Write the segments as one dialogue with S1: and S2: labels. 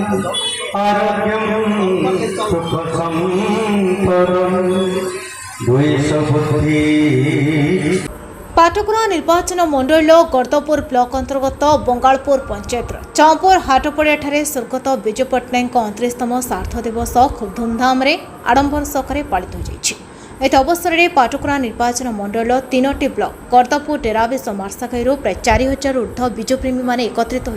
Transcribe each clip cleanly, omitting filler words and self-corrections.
S1: आरोग्यं सुखसंपदं द्वैषबुद्धि।
S2: पाटकुरा निर्वाचन मंडल गर्दपुर ब्लॉक अंतर्गत बंगालपुर पंचायत चौंपुर हाटपड़िया स्वर्गत विजु पट्टनायक 29तम सार्थ दिवस खूब धूमधाम आडंबर सहकारे पालित हो। एत अवसर में पाटकुरा निर्वाचन मंडल 3टी ब्लॉक गर्दपुर डेराबेस मार्साघाई प्राय 4000 ऊर्ध्व विजुप्रेमी मैंने एकत्रित हो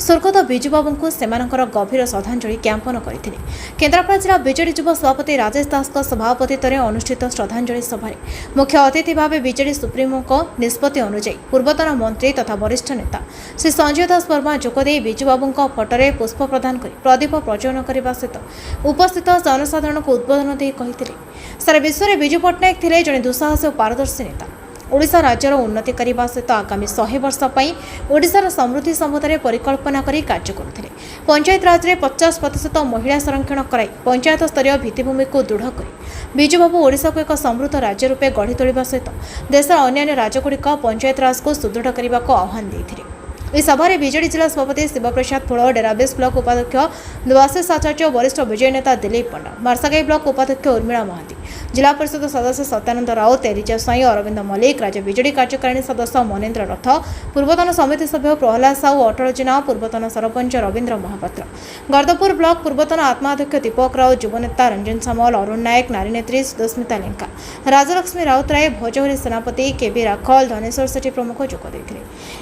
S2: स्वर्गत विजुबाबू को सेमानकर गभीर श्रद्धांजलि ज्ञापन करते। केन्द्रापड़ा जिला बीजेडी युव सभापति राजेश दास सभापतित्व में अनुष्ठित श्रद्धांजलि सभा मुख्य अतिथि भाव बीजेडी सुप्रीमो निष्पत्ति अनुଯାयी पूर्वतन मंत्री तथा वरिष्ठ नेता श्री संजय दास वर्मा जोगदे विजुबाबू फटोरे पुष्प प्रदान कर प्रदीप प्रज्वलन करने सहित उपस्थित जनसाधारण को उद्बोधन दे सारा विश्व में विजु पट्टनायक थे जड़े दुस्साहसी और पारदर्शी नेता। ओडिशा राज्यर उन्नति करने सहित आगामी 100 वर्ष ओडिशार समृद्धि संबंध में परिकल्पना कर कार्य करुଥିଲେ। पंचायत राज में 50% महिला संरक्षण कराई पंचायत स्तरीय भित्तिभूमि को दृढ़ कर विजुबाबू ओडिशा को एक समृद्ध राज्य रूपे गढ़ी तोलिबा सहित देशर अन्य राज्यगुड़िक पंचायत राज को सुदृढ़ करने को आह्वान देते। इस सभा बीजेडी जिला सभापति शिवप्रसाद फुल डेराबेस ब्लॉक उपाध्यक्ष देवाशीष आचार्य वरिष्ठ विजय नेता दिलीप पंडा मार्साघाई ब्लॉक उपाध्यक्ष उर्मिला महांती जिला परिषद सदस्य सत्यानंद राउत एलिजा साई अरविंद मल्लिक राज्य बीजेडी कार्यकारिणी सदस्य मनेन्द्र रथ पूर्वतन समिति सभ्य प्रहलाद साहू अटल जेना पूर्वतन सरपंच रवीन्द्र महापात्र गर्दपुर ब्लॉक पूर्वतन आत्माध्यक्ष दीपक राव युवनेता रंजन सामल अरुण नायक नारी नेत्री सुस्मिता लेंका राजलक्ष्मी राउतराय भोजहरी सेनापति केबी राखल धनेश्वर सेठी प्रमुख जोगदे।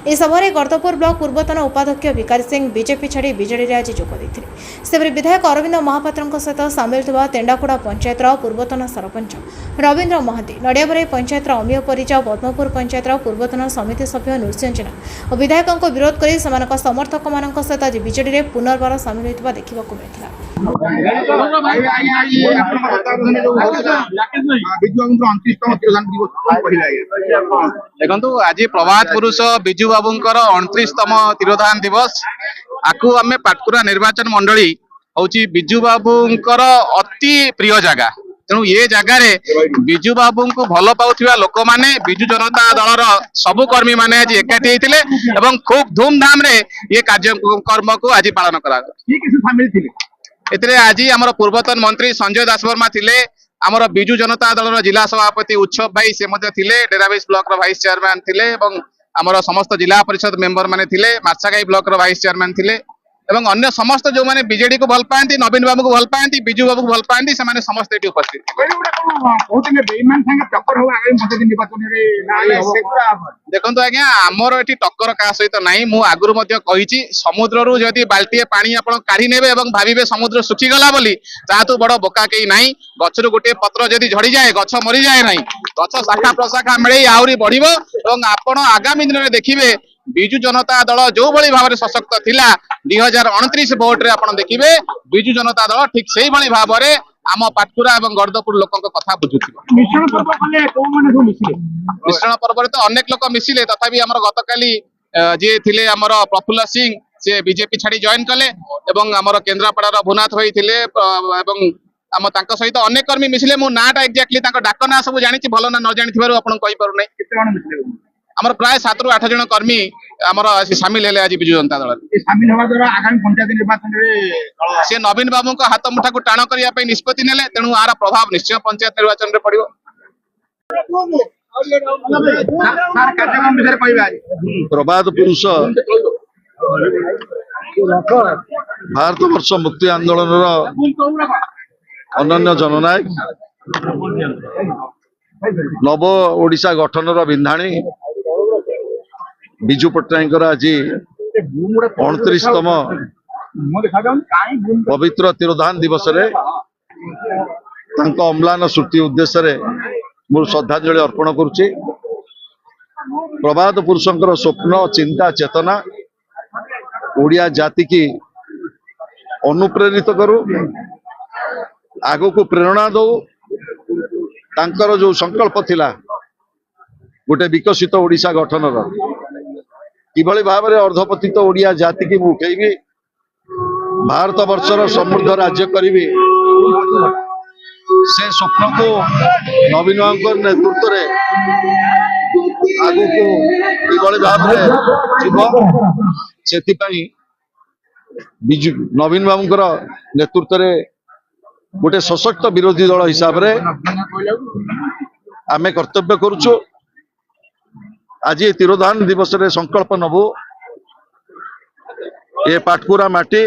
S2: इस सभा गर्दपुर ब्लॉक पूर्वतन उपाध्यक्ष विकारी सिंह बीजेपी छाड़ी बीजेडी आज जोगदे। सेपरि विधायक अरविंद महापात्र सहित सामिल थिबा तेंडाकुड़ा पंचायत पूर्वतन सरपंच रवीन्द्र महांती नड़ियाबराई पंचायत अमीय परिजा पद्मपुर पंचायत पूर्वतन समिति सभ्य नृसिंह जेना और विधायकों को विरोध कर समर्थक मान सहित आज बीजेडी में पुनर्बार सामिल होता देखा मिलता।
S3: देखो आज प्रभात पुरुष विजु बाबू 29तम तिरोधान दिवस आकु आम पाटकुरा निर्वाचन मंडली हूँ विजु बाबू अति प्रिय जगह तेणु ये जगार विजु बाबू को भल पाउथिबा लोक माने विजु जनता दलर सबु कर्मी माने आज एकाठी होते खूब धूमधाम रे ये कार्यक्रम को आज पालन करा। आज आमर पूर्वतन मंत्री संजय दास वर्मा थिले आमर विजु जनता दलर जिला सभापति उत्सव भाई से थिले डेराबेस ब्लॉक वाइस चेयरमैन थिले आमर समस्त जिला परिषद मेंबर माने थिले मार्साघाई ब्लॉक वाइस चेयरमैन थिले एवं अन्य समस्त जो माने बीजेडी को भल पाती नवीन बाबू को भल पाती विजु बाबू को भल पाती से समस्त ये उपस्थित। देखो आज्ञा आमर ये टक्कर क्या सहित ना मु आगुरी कही समुद्र जदि बाल्टीए पानी आप काढ़ी ने भावे समुद्र सुखीगला बोली तो बड़ बोका कहीं ना गचर गोटे पत्र जदि झड़ी जाए गछ मरी जाए ना गछ शाखा प्रशाखा मिले आहरी बढ़ आप आगामी दिन में देखिए विजु जनता दल जो भली भाव सशक्त थिला 2029 भोट रे आपण देखिबे विजु जनता दल ठीक सेही भली भाव रे आम पाटकुरा एवं गर्दपुर लोकन कथा बुझुथिबो। मिश्रण पर्व रे तो अनेक लोक मिसिले तथापि हमर गतकाली जे थिले हमर प्रफुल्ल सिंह से बीजेपी छाड़ी जॉइन कले एवं हमर केन्द्रापड़ा रो भुनाथ होई थिले एवं आम तांको सहित अनेक कर्मी मिसिले मु नाटा एक्जेक्टली तांको डाक ना सब जानि छी भलो ना न जानि थिबारु आपण कहि पारु नै आमर प्राय 7 ରୁ 8 जन कर्मी आमर सामिल हेले आज विजु जनता दल सामिल होवा द्वारा आगामी पंचायत निर्वाचन रे से नवीन बाबू को हाथ मुठा को टाण करिया पे निष्पत्ति नेले तेणु आर प्रभाव निश्चय पंचायत निर्वाचन रे पड़िबो।
S4: प्रभात पुरुष भारत वर्ष मुक्ति आंदोलन अनन्य जननायक नव ओडिशा गठन विंधाणी विजु पट्टनायक आज 29तम पवित्र तिरोधान दिवस अम्लान श्रुति उद्देश्य मु श्रद्धांजलि अर्पण करुच्ची। प्रभात पुरुषंकर स्वप्न चिंता चेतना ओडिया जाति की अनुप्रेरित करू आगो को प्रेरणा दो तांकर जो संकल्प थिला गोटे विकसित ओडिशा गठन किभली भाव में अर्धपतित ओडिया जाति की मुखेबी भारत वर्षर समृद्ध राज्य करी से स्वप्न को नवीन बाबू नेतृत्व में आगो को किभली भाव में से ବିଜୁ ନବୀନ ବାବୁଙ୍କର ନେତୃତ୍ୱରେ गोटे सशक्त विरोधी दल हिसाब रे आमे कर्तव्य करुचु। आज तिरोधान दिवस रे संकल्प नबु ए पाटकुरा माटी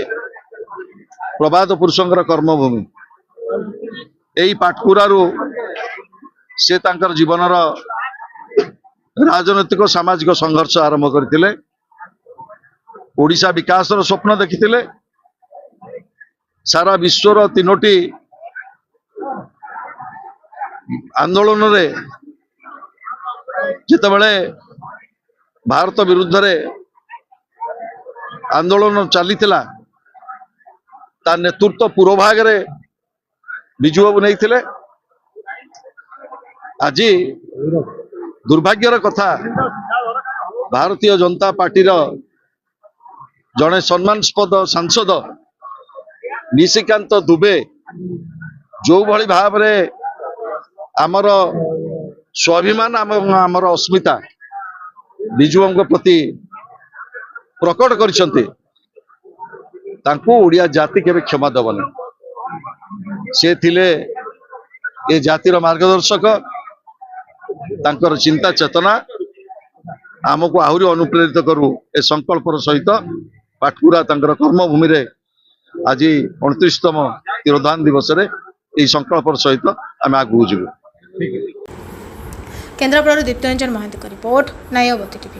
S4: प्रभात पुरुषंकर कर्मभूमि एई पाटकुरा रु से तांकर जीवन राजनैतिक सामाजिक संघर्ष आरंभ करथिले। ओडिशा विकास रो स्वप्न देखिथिले। सारा विश्वर तीनोटी आंदोलन रे जितेबले भारत विरुद्ध रे आंदोलन चलीथिला ता नेतृत्व पूर्व भाग रे बिजू बाबू नहीं थिले। आज दुर्भाग्यर कथा भारतीय जनता पार्टी रो जड़े सम्मानस्पद सांसद निशिकांत दुबे जो भली भाव रे आमर स्वाभिमान आमर अस्मिता बिजुओं प्रति प्रकट करिसंते तांको ओडिया जाति केबे क्षमा दबनी। से थिले ए जातिर मार्गदर्शक। तांकर चिंता चेतना आमको आहुरी अनुप्रेरित करू ए संकल्पर सहित पाटकुरा तांकर कर्मभूमि रे आज 29तम तिरोधान दिवस रे ए संकल्पर सहित आम आगू जीवु।
S2: केन्द्रापड़ा दीप्तरंजन महांती रिपोर्ट नयवती टीवी।